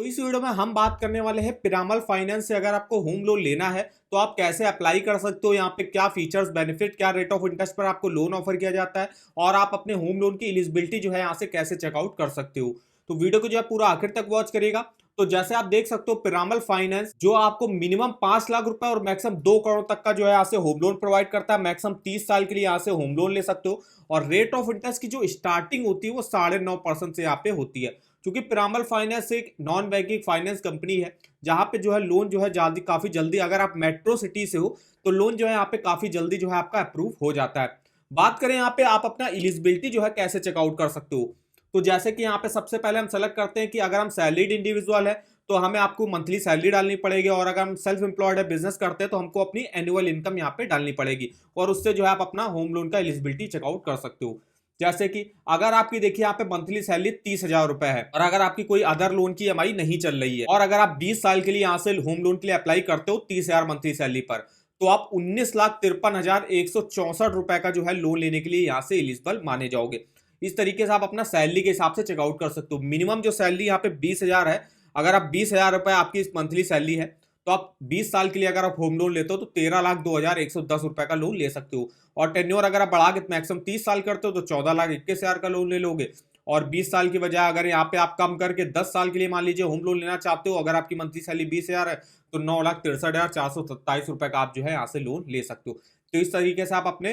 तो इस वीडियो में हम बात करने वाले हैं पिरामल फाइनेंस से अगर आपको होम लोन लेना है तो आप कैसे अप्लाई कर सकते हो, यहाँ पे क्या फीचर्स, बेनिफिट, क्या रेट ऑफ इंटरेस्ट पर आपको लोन ऑफर किया जाता है और आप अपने होम लोन की एलिजिबिलिटी जो है यहाँ से कैसे चेकआउट कर सकते हो। तो वीडियो को जो है पूरा आखिर तक वॉच करेगा। तो जैसे आप देख सकते हो पिरामल फाइनेंस जो आपको मिनिमम 5 लाख रुपए और मैक्सिमम 2 करोड़ तक का जो है यहाँ से होम लोन प्रोवाइड करता है। मैक्सिमम 30 साल के लिए यहाँ से होम लोन ले सकते हो और रेट ऑफ इंटरेस्ट की जो स्टार्टिंग होती है वो 9.5% से यहाँ पे होती है। क्योंकि पिरामल फाइनेंस एक नॉन बैंकिंग फाइनेंस कंपनी है जहां पे जो है लोन जो है जल्दी, काफी जल्दी, अगर आप मेट्रो सिटी से हो तो लोन जो है यहाँ पे काफी जल्दी जो है आपका अप्रूव हो जाता है। बात करें यहाँ पे आप अपना एलिजिबिलिटी जो है कैसे चेकआउट कर सकते हो, तो जैसे कि यहाँ पे सबसे पहले हम सेलेक्ट करते हैं कि अगर हम सैलरीड इंडिविजुअल है तो हमें आपको मंथली सैलरी डालनी पड़ेगी और अगर हम सेल्फ एम्प्लॉयड है, बिजनेस करते हैं तो हमको अपनी एनुअल इनकम यहाँ पे डालनी पड़ेगी और उससे जो है आप अपना होम लोन का एलिजिबिलिटी चेकआउट कर सकते हो। जैसे कि अगर आपकी देखिए यहाँ पे मंथली सैलरी 30,000 रुपए है और अगर आपकी कोई अदर लोन की ईएमआई नहीं चल रही है और अगर आप 20 साल के लिए यहाँ से होम लोन के लिए अप्लाई करते हो 30,000 मंथली सैलरी पर, तो आप 19,53,164 रुपए का जो है लोन लेने के लिए यहाँ से एलिजिबल माने जाओगे। इस तरीके से आप अपना सैलरी के हिसाब से चेकआउट कर सकते हो। मिनिमम जो सैलरी यहाँ पे 20,000 है, अगर आप 20,000 रुपए आपकी मंथली सैलरी है तो आप 20 साल के लिए अगर आप होम लोन लेते हो तो 13,02,110 रुपए का लोन ले सकते हो और टेन्योर अगर आप बढ़ा के मैक्सिमम 30 साल करते हो तो 14,21,000 का लोन ले लोगे और 20 साल की बजाय अगर यहाँ पे आप कम करके 10 साल के लिए मान लीजिए होम लोन लेना चाहते हो, अगर आपकी मंथली सैलरी 20,000 है तो 9,63,427 रुपए का आप जो है यहाँ से लोन ले सकते हो। तो इस तरीके से आप अपने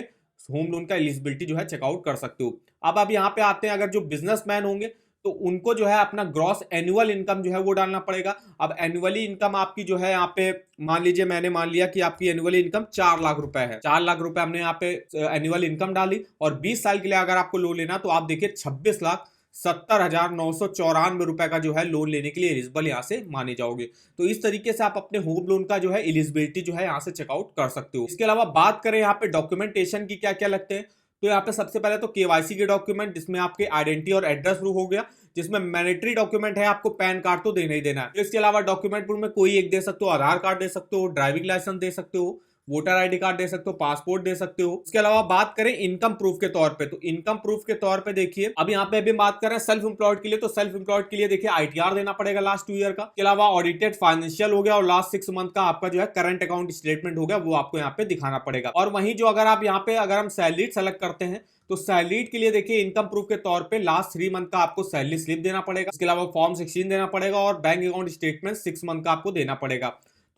होम लोन का एलिजिबिलिटी जो है चेकआउट कर सकते हो। अब आप यहाँ पे आते हैं, अगर जो बिजनेसमैन होंगे तो उनको जो है अपना ग्रॉस एनुअल इनकम जो है वो डालना पड़ेगा। अब एनुअली इनकम आपकी जो है यहाँ पे मान लीजिए, मैंने मान लिया कि आपकी एनुअली इनकम 4 लाख रुपए है, 4 लाख रुपए हमने यहाँ पे एनुअल इनकम डाली और 20 साल के लिए अगर आपको लोन लेना तो आप देखिए 26,70,994 रुपए का जो है लोन लेने के लिए एलिजिबल यहाँ से माने जाओगे। तो इस तरीके से आप अपने होम लोन का जो है एलिजिबिलिटी जो है यहाँ से चेकआउट कर सकते हो। इसके अलावा बात करें यहाँ पे डॉक्यूमेंटेशन की क्या क्या लगते हैं, तो यहाँ पे सबसे पहले तो केवाईसी के डॉक्यूमेंट जिसमें आपके आइडेंटिटी और एड्रेस प्रूफ हो गया, जिसमें मैंडेटरी डॉक्यूमेंट है, आपको पैन कार्ड तो देना ही देना है। इसके अलावा डॉक्यूमेंट प्रूफ में कोई एक दे सकते हो, आधार कार्ड दे सकते हो, ड्राइविंग लाइसेंस दे सकते हो, वोटर आईडी कार्ड दे सकते हो, पासपोर्ट दे सकते हो। इसके अलावा बात करें इनकम प्रूफ के तौर पे, तो इनकम प्रूफ के तौर पे देखिए अब यहाँ पे अभी बात कर रहे हैं सेल्फ एम्प्लॉयड के लिए, तो सेल्फ एम्प्लॉयड के लिए देखिए आईटीआर देना पड़ेगा लास्ट 2 ईयर का। इसके अलावा ऑडिटेड फाइनेंशियल हो गया और लास्ट 6 मंथ का आपका जो है करंट अकाउंट स्टेटमेंट हो गया, वो आपको यहाँ पे दिखाना पड़ेगा। और वहीं जो अगर आप यहाँ पे अगर हम सैलरीड सेलेक्ट करते हैं तो सैलरीड के लिए देखिए इनकम प्रूफ के तौर पे लास्ट 3 मंथ का आपको सैलरी स्लिप देना पड़ेगा। इसके अलावा फॉर्म 16 देना पड़ेगा और बैंक अकाउंट स्टेटमेंट 6 मंथ का आपको देना पड़ेगा।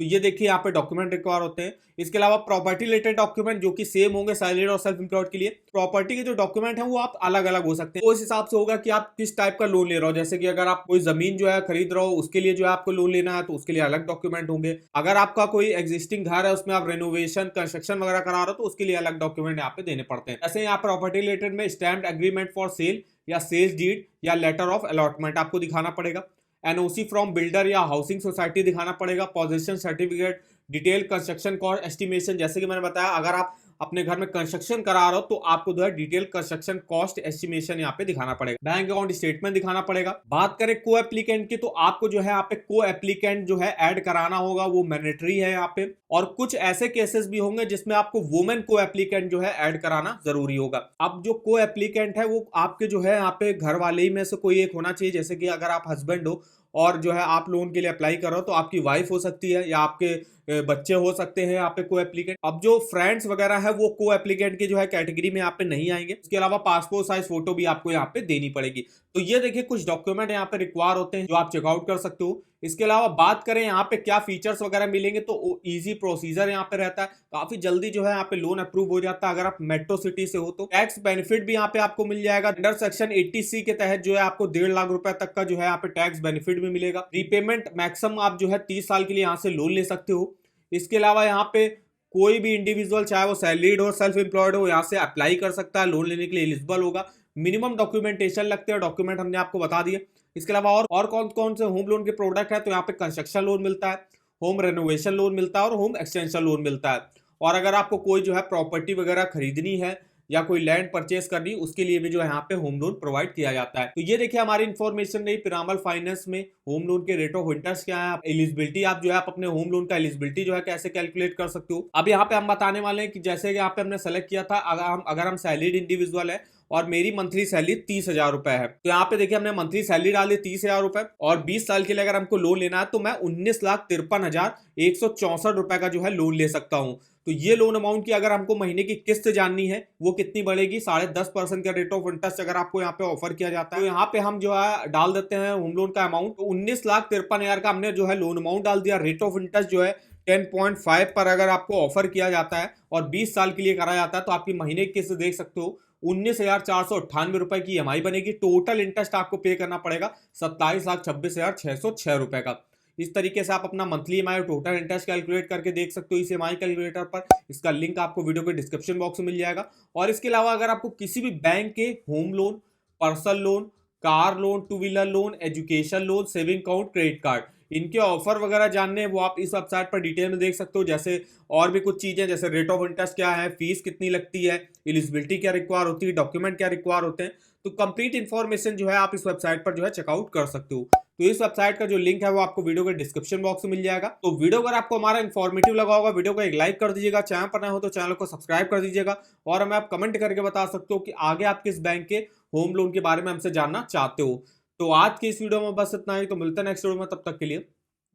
तो ये देखिए यहाँ पे डॉक्यूमेंट रिक्वायर होते हैं। इसके अलावा प्रॉपर्टी रिलेटेड डॉक्यूमेंट जो कि सेम होंगे सैलरीड और सेल्फ एम्प्लॉयड के लिए। प्रॉपर्टी के जो डॉक्यूमेंट है वो आप अलग अलग हो सकते हैं, तो इस हिसाब से होगा कि आप किस टाइप का लोन ले रहे हो। जैसे कि अगर आप कोई जमीन जो है खरीद रहे हो उसके लिए जो है आपको लोन लेना है तो उसके लिए अलग डॉक्यूमेंट होंगे। अगर आपका कोई एग्जिस्टिंग घर है उसमें आप रेनोवेशन कंस्ट्रक्शन वगैरह करा रहे हो तो उसके लिए अलग डॉक्यूमेंट यहाँ पे देने पड़ते हैं। ऐसे यहाँ प्रॉपर्टी रिलेटेड में स्टैम्प्ड एग्रीमेंट फॉर सेल या सेल्स डीड या लेटर ऑफ अलॉटमेंट आपको दिखाना पड़ेगा। एनओसी फ्रॉम बिल्डर या हाउसिंग सोसाइटी दिखाना पड़ेगा। Position certificate, detail construction cost estimation, जैसे कि मैंने बताया अगर आप अपने घर में कंस्ट्रक्शन करा रहे हो तो आपको जो है डिटेल कंस्ट्रक्शन कॉस्ट एस्टिमेशन यहाँ पे दिखाना पड़ेगा। बैंक अकाउंट स्टेटमेंट दिखाना पड़ेगा। बात करें को एप्लीकेंट की, तो आपको जो है यहाँ पे को एप्लीकेंट जो है ऐड कराना होगा, वो मैंडेटरी है यहाँ पे। और कुछ ऐसे केसेस भी होंगे जिसमें आपको वुमेन को एप्लीकेंट जो है ऐड कराना जरूरी होगा। अब जो को एप्लीकेंट है वो आपके जो है यहाँ पे घर वाले ही में से कोई एक होना चाहिए। जैसे कि अगर आप हस्बैंड हो और जो है आप लोन के लिए अप्लाई करो तो आपकी वाइफ हो सकती है या आपके बच्चे हो सकते हैं यहाँ पे को एप्लीकेंट। अब जो फ्रेंड्स वगैरह है वो को एप्लीकेंट की जो है कैटेगरी में यहाँ पे नहीं आएंगे। इसके अलावा पासपोर्ट साइज फोटो भी आपको यहाँ पे देनी पड़ेगी। तो ये देखिए कुछ डॉक्यूमेंट यहाँ पे रिक्वायर होते हैं जो आप चेकआउट कर सकते हो। इसके अलावा बात करें यहाँ पे क्या फीचर्स वगैरह मिलेंगे, तो इजी प्रोसीजर यहाँ पे रहता है, काफी जल्दी जो है यहाँ पे लोन अप्रूव हो जाता है अगर आप मेट्रो सिटी से हो तो। टैक्स बेनिफिट भी यहाँ पे आपको मिल जाएगा। अंडर सेक्शन 80C के तहत जो है आपको 1.5 लाख रुपए तक का जो है यहाँ पे टैक्स बेनिफिट भी मिलेगा। रीपेमेंट मैक्सिमम आप जो है 30 साल के लिए यहाँ से लोन ले सकते हो। इसके अलावा यहाँ पे कोई भी इंडिविजुअल चाहे वो सैलरीड हो सेल्फ एम्प्लॉयड हो यहाँ से अप्लाई कर सकता है, लोन लेने के लिए एलिजिबल होगा। मिनिमम डॉक्यूमेंटेशन लगते हैं, डॉक्यूमेंट हमने आपको बता दिए। इसके अलावा और कौन कौन से होम लोन के प्रोडक्ट है, तो यहाँ पे कंस्ट्रक्शन लोन मिलता है, होम रेनोवेशन लोन मिलता है और होम एक्सटेंशन लोन मिलता है। और अगर आपको कोई जो है प्रॉपर्टी वगैरह खरीदनी है या कोई लैंड परचेस करनी, उसके लिए भी जो है यहाँ पे होम लोन प्रोवाइड किया जाता है। तो ये देखिए हमारी इन्फॉर्मेशन रही पिरामल फाइनेंस में होम लोन के रेट ऑफ इंटरेस्ट क्या है, एलिजिबिलिटी आप जो है अपने होम लोन का एलिजिबिलिटी जो है कैसे कैलकुलेट कर सकते हो। अब यहाँ पे हम बताने वाले हैं कि जैसे यहाँ पे हमने सेलेक्ट किया था, अगर हम सैलरीड इंडिविजुअल है और मेरी मंथली सैलरी 30,000 रुपए है। तो यहाँ पे देखिए हमने मंथली सैलरी डाली 30,000 रुपए और 20 साल के लिए अगर हमको लोन लेना है तो मैं 19,53,164 रुपए का जो है लोन ले सकता हूँ। तो ये लोन अमाउंट की अगर हमको महीने की किस्त जाननी है वो कितनी बढ़ेगी, 10.5% का रेट ऑफ इंटरेस्ट अगर आपको यहाँ पे ऑफर किया जाता है। तो यहाँ पे हम जो है डाल देते हैं होम लोन का अमाउंट। तो 19,53,000 का हमने जो है लोन अमाउंट डाल दिया। रेट ऑफ इंटरेस्ट जो है 10.5 पर अगर आपको ऑफर किया जाता है और 20 साल के लिए करा जाता है तो आपकी महीने की किस्त देख सकते हो 19,498 रुपए की EMI बनेगी। टोटल इंटरेस्ट आपको पे करना पड़ेगा 27,26,606 रुपए का। इस तरीके से आप अपना मंथली EMI और टोटल इंटरेस्ट कैलकुलेट करके देख सकते हो इस EMI कैलकुलेटर पर। इसका लिंक आपको वीडियो के डिस्क्रिप्शन बॉक्स में मिल जाएगा। और इसके अलावा अगर आपको किसी भी बैंक के home loan, personal loan, car loan, two wheeler loan, education loan, saving account, credit card, इनके ऑफर वगैरह जानने हैं वो आप इस वेबसाइट पर डिटेल में देख सकते हो। जैसे और भी कुछ चीजें जैसे रेट ऑफ इंटरेस्ट क्या है, फीस कितनी लगती है, एलिजिबिलिटी क्या रिक्वायर होती है, डॉक्यूमेंट क्या रिक्वायर होते हैं, तो कंप्लीट इन्फॉर्मेशन जो है आप इस वेबसाइट पर जो है चेकआउट कर सकते हो। तो इस वेबसाइट का जो लिंक है वो आपको वीडियो के डिस्क्रिप्शन बॉक्स में मिल जाएगा। तो वीडियो अगर आपको हमारा इन्फॉर्मेटिव लगा होगा, वीडियो को एक लाइक कर दीजिएगा, चैनल पर नए हो तो चैनल को सब्सक्राइब कर दीजिएगा और हमें आप कमेंट करके बता सकते हो कि आगे आप किस बैंक के होम लोन के बारे में हमसे जानना चाहते हो। तो आज की इस वीडियो में बस इतना ही। तो मिलते हैं नेक्स्ट वीडियो में, तब तक के लिए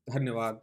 धन्यवाद।